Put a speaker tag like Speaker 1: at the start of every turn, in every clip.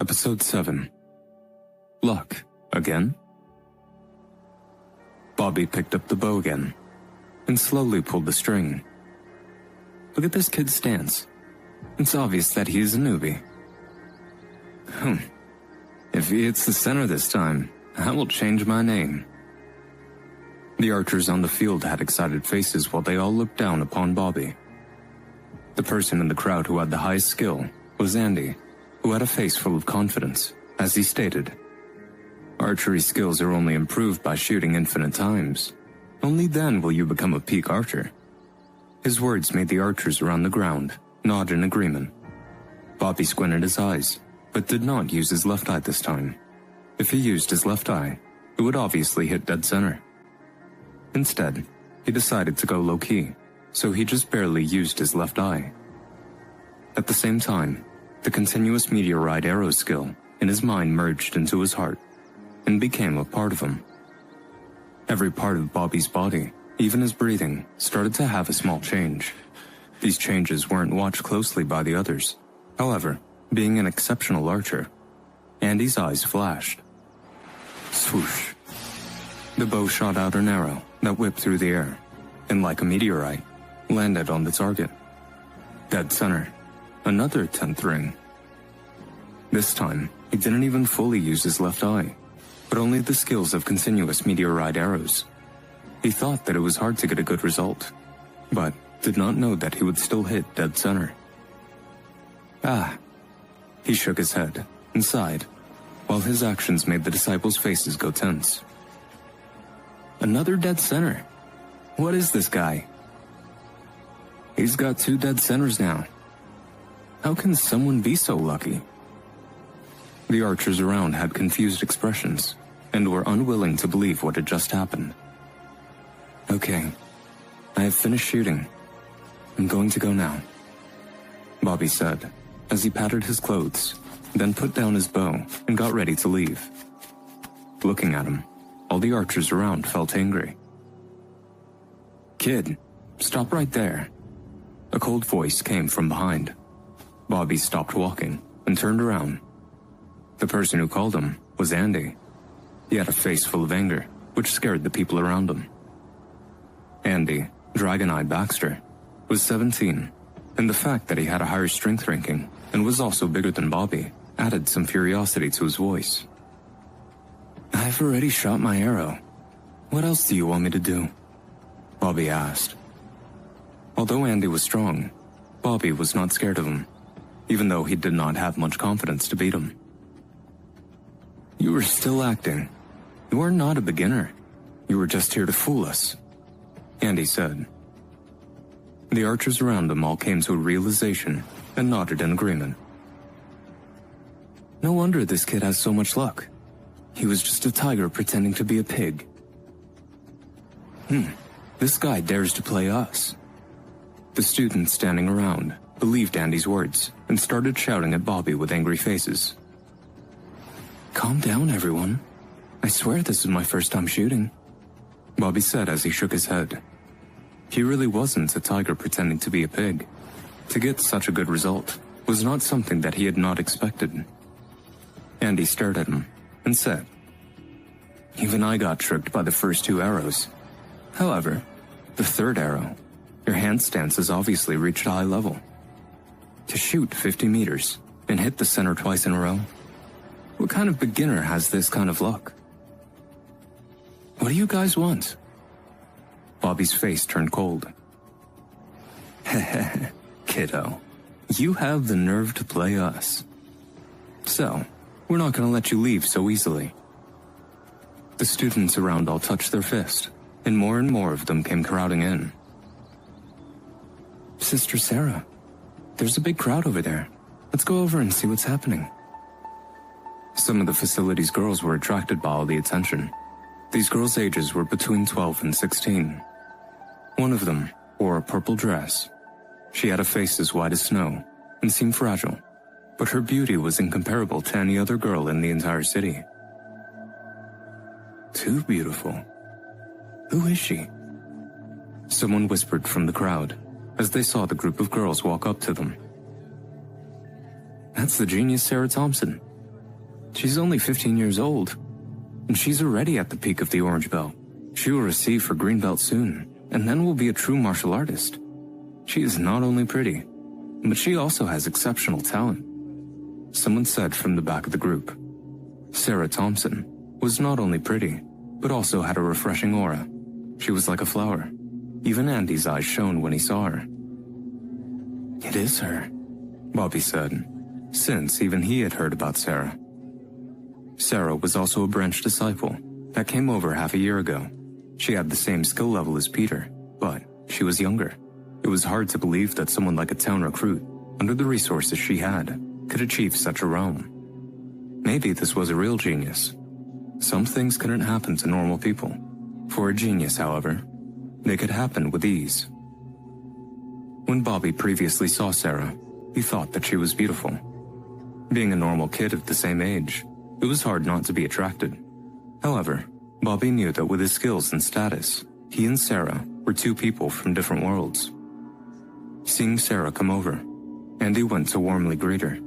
Speaker 1: Episode 7. Luck, again? Bobby picked up the bow again, and slowly pulled the string. Look at this kid's stance. It's obvious that he is a newbie. If he hits the center this time, I will change my name. The archers on the field had excited faces while they all looked down upon Bobby. The person in the crowd who had the highest skill was Andy, who had a face full of confidence, as he stated. Archery skills are only improved by shooting infinite times. Only then will you become a peak archer. His words made the archers around the ground nod in agreement. Bobby squinted his eyes, but did not use his left eye this time. If he used his left eye, it would obviously hit dead center. Instead, he decided to go low-key, so he just barely used his left eye. At the same time, the continuous meteorite arrow skill in his mind merged into his heart and became a part of him. Every part of Bobby's body, even his breathing, started to have a small change. These changes weren't watched closely by the others. However, being an exceptional archer, Andy's eyes flashed. Swoosh. The bow shot out an arrow that whipped through the air, and like a meteorite, landed on the target. Dead center. Another 10th ring. This time, he didn't even fully use his left eye, but only the skills of continuous meteorite arrows. He thought that it was hard to get a good result, but did not know that he would still hit dead center. He shook his head and sighed, while his actions made the disciples' faces go tense. Another dead center. What is this guy? He's got 2 dead centers now. How can someone be so lucky? The archers around had confused expressions and were unwilling to believe what had just happened. Okay, I have finished shooting. I'm going to go now, Bobby said, as he patted his clothes, then put down his bow and got ready to leave. Looking at him, all the archers around felt angry. Kid, stop right there. A cold voice came from behind. Bobby stopped walking and turned around. The person who called him was Andy. He had a face full of anger, which scared the people around him. Andy, Dragon-Eyed Baxter, was 17, and the fact that he had a higher strength ranking and was also bigger than Bobby added some curiosity to his voice. I've already shot my arrow. What else do you want me to do? Bobby asked. Although Andy was strong, Bobby was not scared of him, even though he did not have much confidence to beat him. You are still acting. You are not a beginner. You were just here to fool us, Andy said. The archers around him all came to a realization and nodded in agreement. No wonder this kid has so much luck. He was just a tiger pretending to be a pig. This guy dares to play us. The students standing around believed Andy's words and started shouting at Bobby with angry faces. Calm down, everyone. I swear this is my first time shooting, Bobby said as he shook his head. He really wasn't a tiger pretending to be a pig. To get such a good result was not something that he had not expected. Andy stared at him and said, Even I got tricked by the first 2 arrows. However, the 3rd arrow, your hand stance has obviously reached a high level. To shoot 50 meters and hit the center twice in a row? What kind of beginner has this kind of luck? What do you guys want? Bobby's face turned cold. Heh, kiddo. You have the nerve to play us. So, we're not gonna let you leave so easily. The students around all touched their fist, and more of them came crowding in. Sister Sarah, there's a big crowd over there. Let's go over and see what's happening. Some of the facility's girls were attracted by all the attention. These girls' ages were between 12 and 16. One of them wore a purple dress. She had a face as white as snow and seemed fragile, but her beauty was incomparable to any other girl in the entire city. Too beautiful. Who is she? Someone whispered from the crowd as they saw the group of girls walk up to them. That's the genius Sarah Thompson. She's only 15 years old, and she's already at the peak of the orange belt. She will receive her green belt soon, and then will be a true martial artist. She is not only pretty, but she also has exceptional talent. Someone said from the back of the group. Sarah Thompson was not only pretty, but also had a refreshing aura. She was like a flower. Even Andy's eyes shone when he saw her. "It is her," Bobby said, since even he had heard about Sarah. Sarah was also a branch disciple that came over half a year ago. She had the same skill level as Peter, but she was younger. It was hard to believe that someone like a town recruit, under the resources she had, could achieve such a realm. Maybe this was a real genius. Some things couldn't happen to normal people. For a genius, however, they could happen with ease. When Bobby previously saw Sarah, he thought that she was beautiful. Being a normal kid of the same age, it was hard not to be attracted. However, Bobby knew that with his skills and status, he and Sarah were two people from different worlds. Seeing Sarah come over, Andy went to warmly greet her.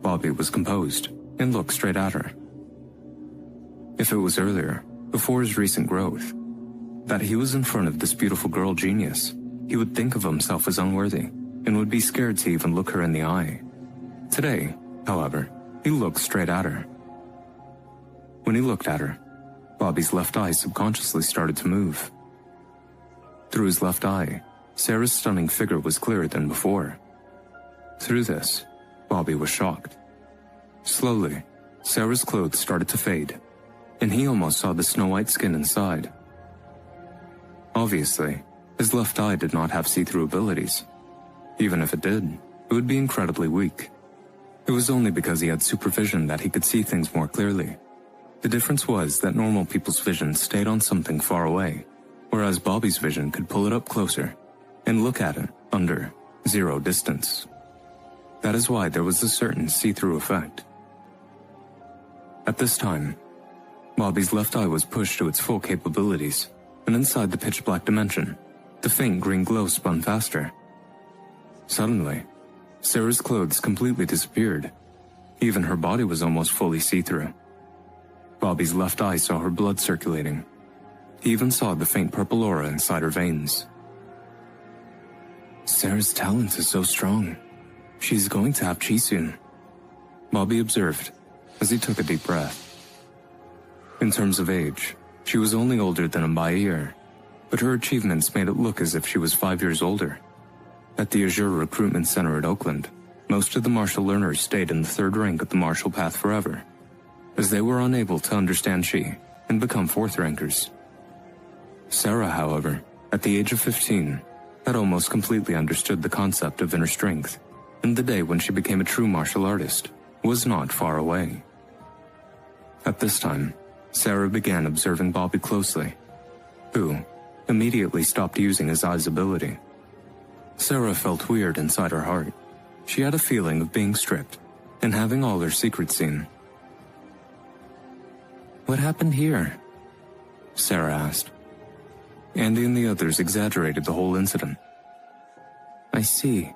Speaker 1: Bobby was composed and looked straight at her. If it was earlier, before his recent growth, that he was in front of this beautiful girl genius, he would think of himself as unworthy and would be scared to even look her in the eye. Today, however, he looked straight at her. When he looked at her, Bobby's left eye subconsciously started to move. Through his left eye, Sarah's stunning figure was clearer than before. Through this, Bobby was shocked. Slowly, Sarah's clothes started to fade, and he almost saw the snow-white skin inside. Obviously, his left eye did not have see-through abilities. Even if it did, it would be incredibly weak. It was only because he had supervision that he could see things more clearly. The difference was that normal people's vision stayed on something far away, whereas Bobby's vision could pull it up closer and look at it under zero distance. That is why there was a certain see-through effect. At this time, Bobby's left eye was pushed to its full capabilities, and inside the pitch-black dimension, the faint green glow spun faster. Suddenly, Sarah's clothes completely disappeared. Even her body was almost fully see-through. Bobby's left eye saw her blood circulating. He even saw the faint purple aura inside her veins. Sarah's talent is so strong. She's going to have chi soon, Bobby observed as he took a deep breath. In terms of age, she was only older than him by a year, but her achievements made it look as if she was 5 years older. At the Azure Recruitment Center at Oakland, most of the martial learners stayed in the third rank of the martial path forever, as they were unable to understand chi and become fourth rankers. Sarah, however, at the age of 15, had almost completely understood the concept of inner strength, and the day when she became a true martial artist was not far away. At this time, Sarah began observing Bobby closely, who immediately stopped using his eye's ability. Sarah felt weird inside her heart. She had a feeling of being stripped and having all her secrets seen. "What happened here?" Sarah asked. Andy and the others exaggerated the whole incident. "I see,"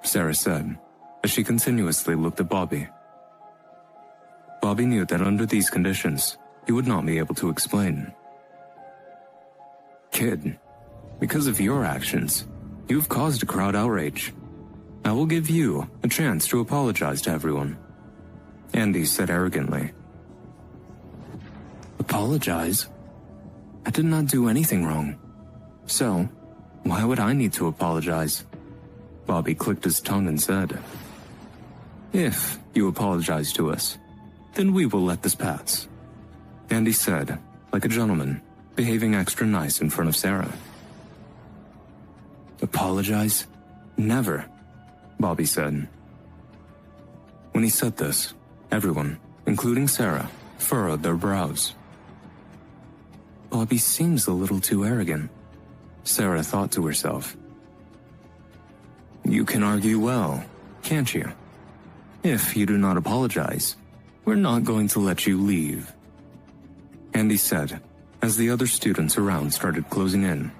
Speaker 1: Sarah said, as she continuously looked at Bobby. Bobby knew that under these conditions, he would not be able to explain. "Kid, because of your actions, you've caused a crowd outrage. I will give you a chance to apologize to everyone," Andy said arrogantly. "Apologize? I did not do anything wrong. So, why would I need to apologize?" Bobby clicked his tongue and said, "If you apologize to us, then we will let this pass," Andy said, like a gentleman, behaving extra nice in front of Sarah. "Apologize? Never," Bobby said. When he said this, everyone, including Sarah, furrowed their brows. Bobby seems a little too arrogant, Sarah thought to herself. "You can argue well, can't you? If you do not apologize, we're not going to let you leave," Andy said, as the other students around started closing in.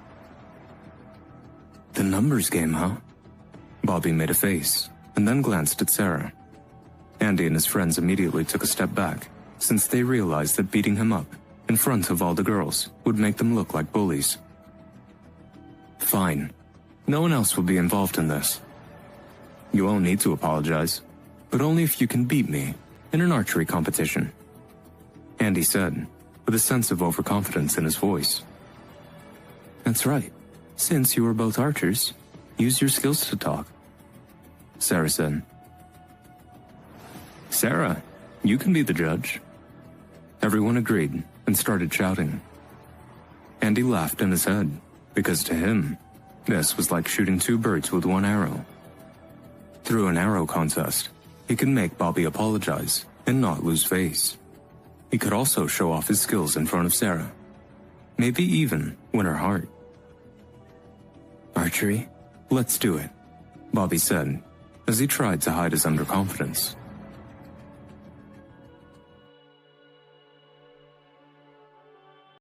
Speaker 1: "The numbers game, huh?" Bobby made a face, and then glanced at Sarah. Andy and his friends immediately took a step back, since they realized that beating him up in front of all the girls would make them look like bullies. Fine. No one else will be involved in this. You won't need to apologize, but only if you can beat me in an archery competition, Andy said, with a sense of overconfidence in his voice. That's right. Since you are both archers, use your skills to talk, Sarah said. Sarah, you can be the judge. Everyone agreed and started shouting. Andy laughed in his head, because to him, this was like shooting two birds with one arrow. Through an arrow contest, he could make Bobby apologize and not lose face. He could also show off his skills in front of Sarah. Maybe even win her heart. Archery? Let's do it, Bobby said, as he tried to hide his underconfidence.